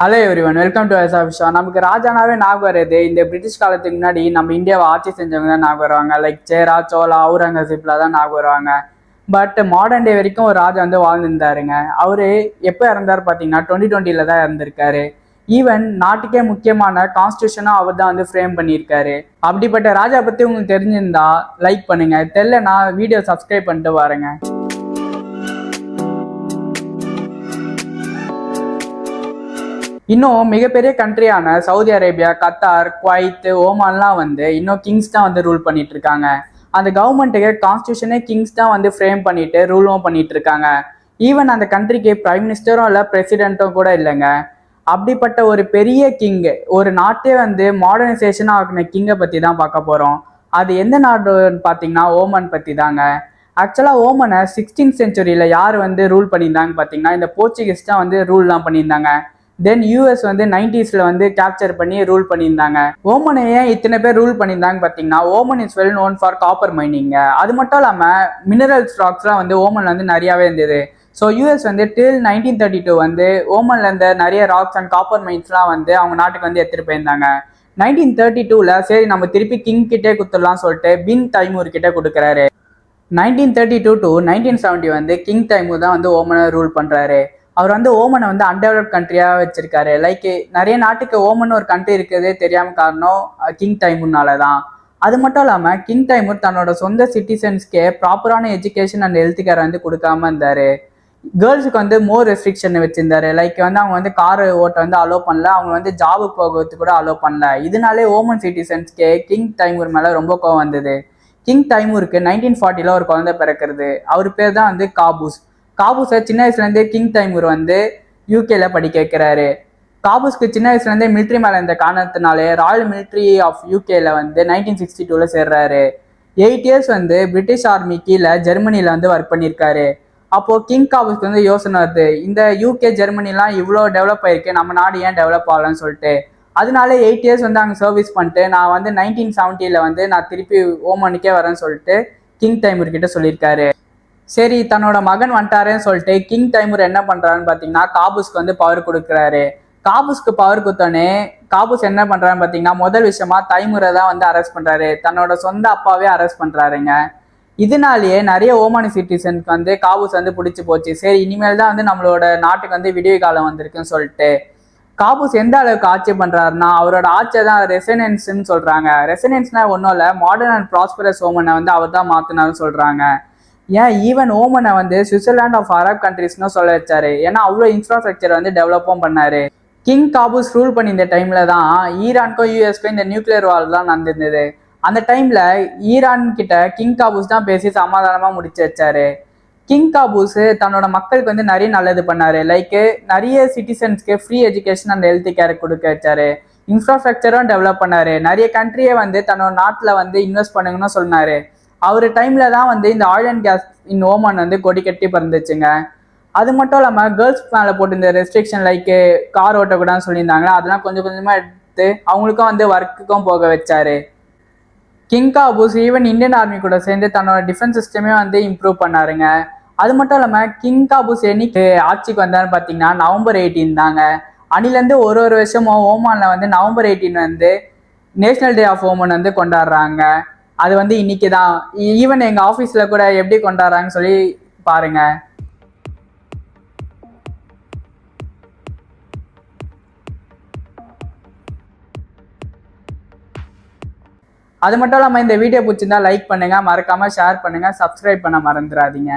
Hello everyone, welcome to விஷயம். நமக்கு ராஜானாவே ஞாபகம் வருது. இந்த பிரிட்டிஷ் காலத்துக்கு முன்னாடி நம்ம இந்தியாவை ஆட்சி செஞ்சவங்க தான் ஞாபகம் வருவாங்க. லைக் சேரா, சோலா, அவுரங்கசீப்ல தான் ஞாபகம் வருவாங்க. பட் மாடர்ன் டே வரைக்கும் ஒரு ராஜா வந்து வாழ்ந்துருந்தாருங்க. அவரு எப்போ இறந்தாரு பார்த்தீங்கன்னா 2020 தான் இறந்திருக்காரு. ஈவன் நாட்டுக்கே முக்கியமான கான்ஸ்டியூஷனும் அவர் தான் வந்து ஃப்ரேம் பண்ணியிருக்காரு. அப்படிப்பட்ட ராஜா பத்தி உங்களுக்கு தெரிஞ்சிருந்தா லைக் பண்ணுங்க, தெரியலனா வீடியோ சப்ஸ்கிரைப் பண்ணிட்டு பாருங்க. இன்னும் மிகப்பெரிய கண்ட்ரியான சவுதி அரேபியா, கத்தார், குவைத், ஓமான்லாம் வந்து இன்னும் கிங்ஸ் தான் வந்து ரூல் பண்ணிட்டு இருக்காங்க. அந்த கவர்மெண்ட்டுக்கு கான்ஸ்டியூஷனே கிங்ஸ் தான் வந்து ஃப்ரேம் பண்ணிட்டு ரூலும் பண்ணிட்டு இருக்காங்க. ஈவன் அந்த கண்ட்ரிக்கு பிரைம் மினிஸ்டரும் இல்லை, பிரசிடென்ட்டும் கூட இல்லைங்க. அப்படிப்பட்ட ஒரு பெரிய கிங்கு, ஒரு நாட்டே வந்து மாடர்னைசேஷன் ஆகின கிங்கை பற்றி தான் பார்க்க போகிறோம். அது எந்த நாடுன்னு பார்த்தீங்கன்னா ஓமன் பற்றி தாங்க. ஆக்சுவலாக ஓமனை 16th செஞ்சுரியில் யார் வந்து ரூல் பண்ணியிருந்தாங்க பார்த்தீங்கன்னா இந்த போர்ச்சுகீஸ் தான் வந்து ரூல்லாம் பண்ணியிருந்தாங்க. தென் யூஎஸ் வந்து 90s வந்து கேப்சர் பண்ணி ரூல் பண்ணியிருந்தாங்க. ஓமனை ஏன் இத்தனை பேர் ரூல் பண்ணியிருந்தாங்க பார்த்தீங்கன்னா, Oman is well known for copper mining. அது மட்டும் இல்லாமல் மினரல்ஸ் ராக்ஸ்லாம் வந்து ஓமன்ல வந்து நிறையாவே இருந்தது. ஸோ யூஎஸ் வந்து டில் 1932 வந்து ஓமன்ல இருந்த நிறைய ராக்ஸ் அண்ட் காப்பர் மைன்ஸ்லாம் வந்து அவங்க நாட்டுக்கு வந்து எடுத்துகிட்டு போயிருந்தாங்க. 1932 சரி நம்ம திருப்பி கிங் கிட்டே கொடுத்துடலாம் சொல்லிட்டு பின் தைமூர் கிட்டே கொடுக்குறாரு. 1932 to 1970 வந்து கிங் தைமூர் தான் வந்து ஓமனை ரூல் பண்ணுறாரு. அவர் வந்து ஓமனை வந்து அன்டெவலப்ட் கண்ட்ரியாக வச்சிருக்காரு. லைக் நிறைய நாட்டுக்கு ஓமன் ஒரு கண்ட்ரி இருக்கிறதே தெரியாமல் காரணம் கிங் தைமூர்னால தான். அது மட்டும் இல்லாமல் கிங் தைமூர் தன்னோட சொந்த சிட்டிசன்ஸ்க்கே ப்ராப்பரான எஜுகேஷன் அண்ட் ஹெல்த் கேர் வந்து கொடுக்காம இருந்தார். கேர்ள்ஸுக்கு வந்து மோர் ரெஸ்ட்ரிக்ஷன் வச்சிருந்தாரு. லைக் வந்து அவங்க வந்து கார் ஓட்ட வந்து அலோவ் பண்ணல, அவங்க வந்து ஜாபுக்கு போகிறதுக்கு கூட அலோவ் பண்ணல. இதனாலே ஓமன் சிட்டிசன்ஸ்க்கே கிங் தைமூர் மேலே ரொம்ப கோவம் வந்தது. கிங் தைமூருக்கு 1940 ஒரு குழந்தை பிறக்கிறது. அவர் பேர் தான் வந்து காபூஸ். காபூஸை சின்ன வயசுலேருந்தே கிங் தைமூர் வந்து யூகேல படிக்க வைக்கிறாரு. காபூஸ்க்கு சின்ன வயசுலேருந்தே மிலிட்ரி மேலே இருந்த காரணத்தினாலே ராயல் மிலிட்ரி ஆஃப் யூகேல வந்து 1962 சேர்றாரு. 8 இயர்ஸ் வந்து பிரிட்டிஷ் ஆர்மி கீழே ஜெர்மனியில் வந்து ஒர்க் பண்ணியிருக்காரு. அப்போது கிங் காபூஸ்க்கு வந்து யோசனை வருது, இந்த யூகே ஜெர்மனிலாம் இவ்வளோ டெவலப் ஆயிருக்கு, நம்ம நாடு ஏன் டெவலப் ஆகலன்னு சொல்லிட்டு. அதனால 8 இயர்ஸ் வந்து அங்கே சர்வீஸ் பண்ணிட்டு நான் வந்து 1970 வந்து நான் திருப்பி ஓமனுக்கே வரேன்னு சொல்லிட்டு கிங் தைமூர் கிட்ட சொல்லியிருக்காரு. சரி தன்னோட மகன் வந்துட்டாருன்னு சொல்லிட்டு கிங் தைமூர் என்ன பண்றாருன்னு பார்த்தீங்கன்னா காபூஸ்க்கு வந்து பவர் கொடுக்குறாரு. காபூஸ்க்கு பவர் கொடுத்தோன்னே காபூஸ் என்ன பண்றாருன்னு பார்த்தீங்கன்னா முதல் விஷயமா தைமூரை தான் வந்து அரெஸ்ட் பண்றாரு. தன்னோட சொந்த அப்பாவே அரெஸ்ட் பண்றாருங்க. இதனாலேயே நிறைய ஓமானி சிட்டிசனுக்கு வந்து காபூஸ் வந்து பிடிச்சி போச்சு. சரி இனிமேல் தான் வந்து நம்மளோட நாட்டுக்கு வந்து விடிவு காலம் வந்திருக்குன்னு சொல்லிட்டு காபூஸ் எந்த அளவுக்கு ஆட்சி பண்றாருன்னா அவரோட ஆட்சியை தான் ரெசனன்ஸ்ன்னு சொல்றாங்க. ரெசனன்ஸ்னா ஒன்றும் இல்லை, மாடர்ன் அண்ட் ப்ராஸ்பரஸ் ஓமனை வந்து அவர் தான் மாத்தினாருன்னு சொல்றாங்க. ஏன் ஈவன் ஓமனை வந்து சுவிட்சர்லாண்ட் ஆஃப் அரப் கண்ட்ரிஸ்னு சொல்ல வச்சாரு. ஏன்னா அவ்வளோ இன்ஃப்ராஸ்ட்ரக்சர் வந்து டெவலப்பும் பண்ணாரு. கிங் காபூஸ் ரூல் பண்ணியிருந்த டைம்ல தான் ஈரானுக்கும் யூஎஸ்க்கும் இந்த நியூக்ளியர் வார் தான் நடந்திருந்தது. அந்த டைம்ல ஈரான் கிட்ட கிங் காபூஸ் தான் பேசி சமாதானமா முடிச்சு வச்சாரு. கிங் காபூஸ் தன்னோட மக்களுக்கு வந்து நிறைய நல்லது பண்ணாரு. லைக் நிறைய சிட்டிசன்ஸ்க்கு free education and health care கொடுக்க வச்சாரு. இன்ஃப்ராஸ்ட்ரக்சரும் டெவலப் பண்ணாரு. நிறைய கண்ட்ரியை வந்து தன்னோட நாட்டில் வந்து இன்வெஸ்ட் பண்ணுங்கன்னு சொன்னாரு. அவர் டைம்ல தான் வந்து இந்த oil and gas in Oman வந்து கொடி கட்டி பறந்துச்சுங்க. அது மட்டும் இல்லாமல் கேர்ள்ஸ் மேலே போட்டு இந்த ரெஸ்ட்ரிக்ஷன் லைக் கார் ஓட்டக்கூடாதுன்னு சொல்லியிருந்தாங்க, அதெல்லாம் கொஞ்சம் கொஞ்சமாக எடுத்து அவங்களுக்கும் வந்து ஒர்க்குக்கும் போக வச்சாரு. King Qaboos even Indian army கூட சேர்ந்து தன்னோட டிஃபென்ஸ் சிஸ்டமே வந்து இம்ப்ரூவ் பண்ணாருங்க. அது மட்டும் இல்லாமல் கிங் காபூஸ் என்னைக்கு ஆட்சிக்கு வந்தாருன்னு பார்த்தீங்கன்னா நவம்பர் 18 தாங்க. அன்னிலேருந்து ஒரு வருஷமும் ஓமானில் வந்து நவம்பர் 18 வந்து நேஷனல் டே ஆஃப் ஓமன் வந்து கொண்டாடுறாங்க. அது வந்து இன்னைக்கு தான். ஈவன் எங்கள் ஆஃபீஸில் கூட எப்படி கொண்டாடுறாங்கன்னு சொல்லி பாருங்க. அது மட்டும் இல்லாமல் இந்த வீடியோ பிடிச்சிருந்தா லைக் பண்ணுங்க, மறக்காம ஷேர் பண்ணுங்க, சப்ஸ்கிரைப் பண்ண மறந்துடாதீங்க.